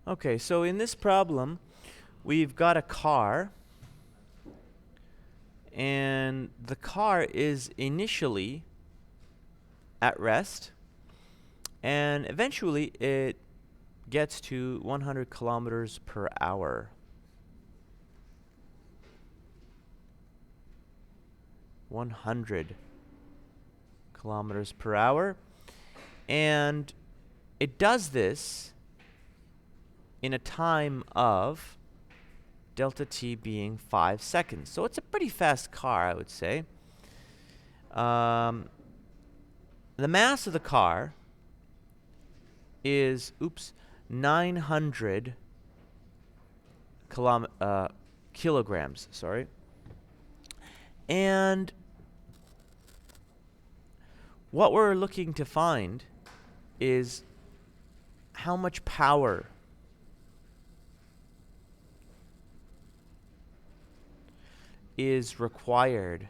Okay, so in this problem, we've got a car, and the car is initially at rest, and eventually it gets to 100 kilometers per hour. 100 kilometers per hour. And it does this in a time of delta t being 5 seconds. So it's a pretty fast car, I would say. The mass of the car is, 900 kilograms, sorry. And what we're looking to find is how much power is required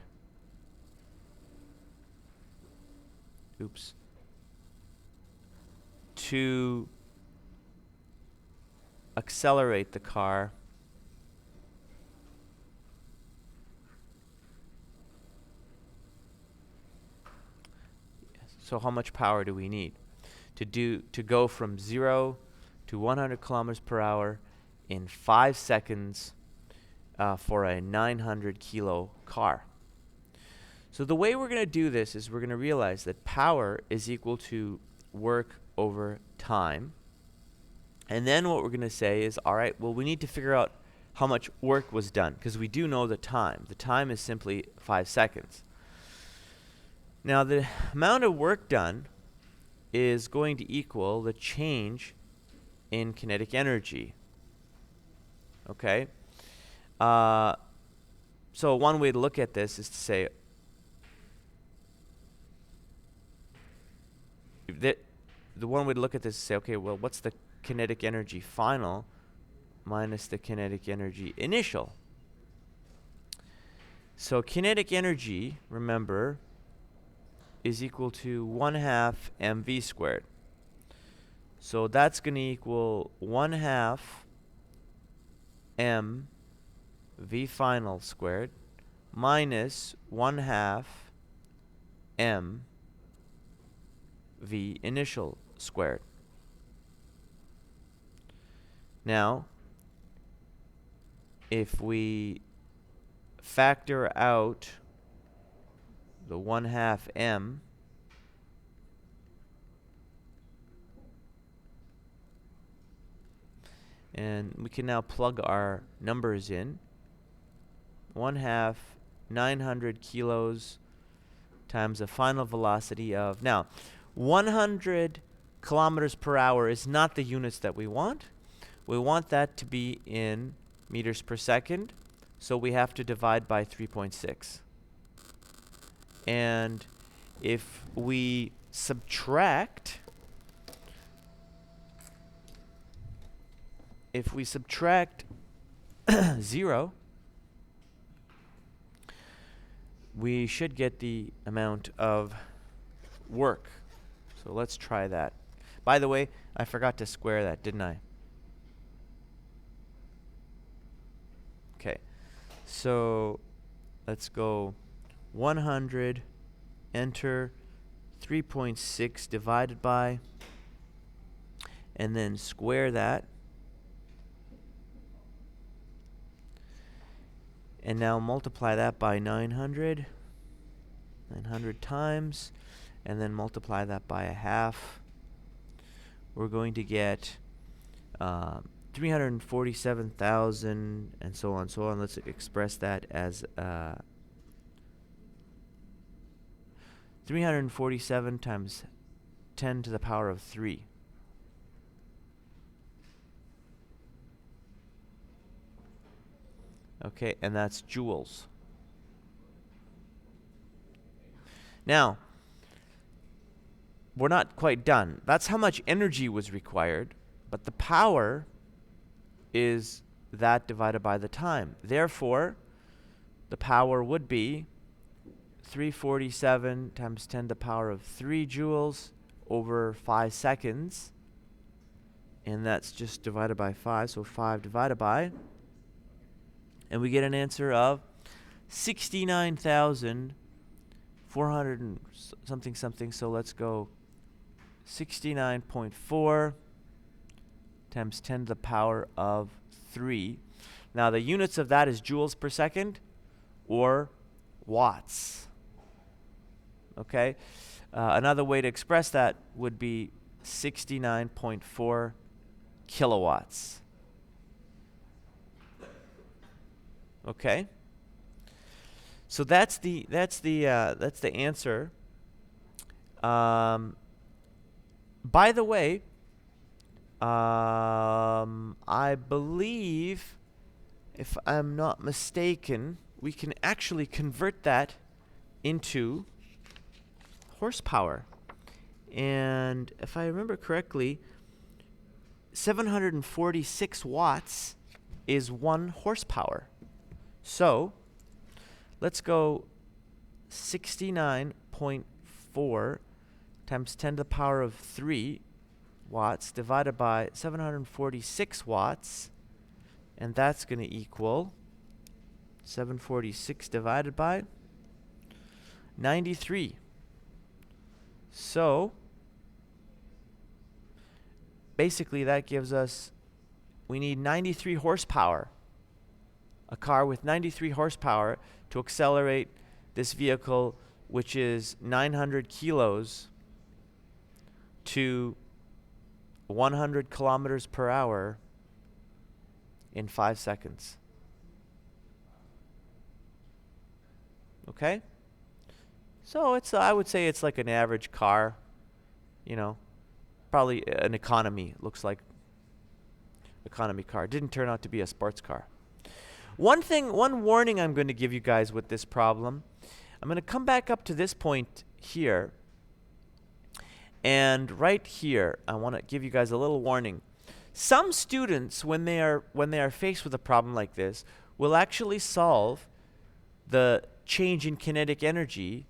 to accelerate the car so how much power do we need to go from 0 to 100 kilometers per hour in 5 seconds for a 900 kilo car? So the way we're going to do this is we're going to realize that power is equal to work over time. And then what we're going to say is, all right, well, we need to figure out how much work was done, because we do know the time. The time is simply 5 seconds. Now, the amount of work done is going to equal the change in kinetic energy. Okay? So one way to look at this is to say, the one way to look at this is to say, okay, well, what's the kinetic energy final minus the kinetic energy initial? So kinetic energy, remember, is equal to 1/2 mv squared. So that's going to equal 1/2 mv final squared minus 1/2 mv initial squared. Now, if we factor out the 1/2 m, and we can now plug our numbers in. 1/2 900 kilos times a final velocity of, now 100 kilometers per hour is not the units that we want. We want that to be in meters per second, so we have to divide by 3.6. And if we subtract 0, we should get the amount of work. So let's try that. By the way, I forgot to square that, didn't I? Okay, so let's go 100, enter 3.6 divided by, and then square that. And now multiply that by 900 times, and then multiply that by 1/2. We're going to get 347,000 and so on, so on. Let's express that as 347 times 10 to the power of 3. Okay, and that's joules. Now, we're not quite done. That's how much energy was required, but the power is that divided by the time. Therefore, the power would be 347 times 10 to the power of 3 joules over 5 seconds. And that's just divided by 5. So 5 divided by. And we get an answer of 69,400 and something something. So let's go 69.4 times 10 to the power of 3. Now the units of that is joules per second or watts. Okay? Another way to express that would be 69.4 kilowatts. Okay? So that's the answer. By the way, I believe, if I'm not mistaken, we can actually convert that into horsepower. And if I remember correctly, 746 watts is 1 horsepower. So let's go 69.4 times 10 to the power of 3 watts divided by 746 watts, and that's going to equal 746 divided by 93. So basically that gives us, we need 93 horsepower. A car with 93 horsepower to accelerate this vehicle, which is 900 kilos, to 100 kilometers per hour in 5 seconds. Okay? So it's, I would say it's like an average car, you know, probably an economy, looks like economy car. Didn't turn out to be a sports car. One warning I'm going to give you guys with this problem, I'm going to come back up to this point here, and right here I want to give you guys a little warning. Some students, when they are faced with a problem like this, will actually solve the change in kinetic energy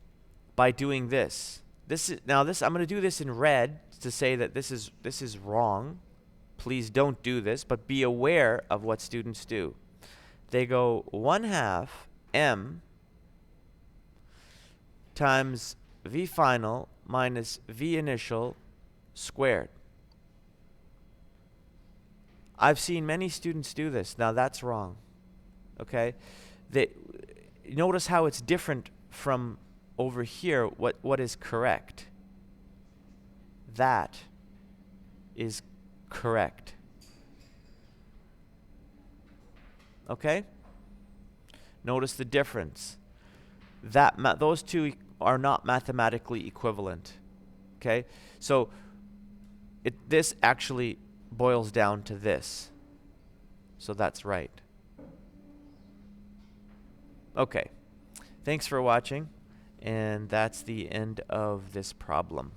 by doing this. I'm going to do this in red to say that this is wrong. Please don't do this, but be aware of what students do. They go 1/2 m times v final minus v initial squared. I've seen many students do this. Now that's wrong. Okay? Notice how it's different from over here, what is correct. That is correct. Okay? Notice the difference. Those two are not mathematically equivalent. Okay? So this actually boils down to this. So that's right. Okay. Thanks for watching, and that's the end of this problem.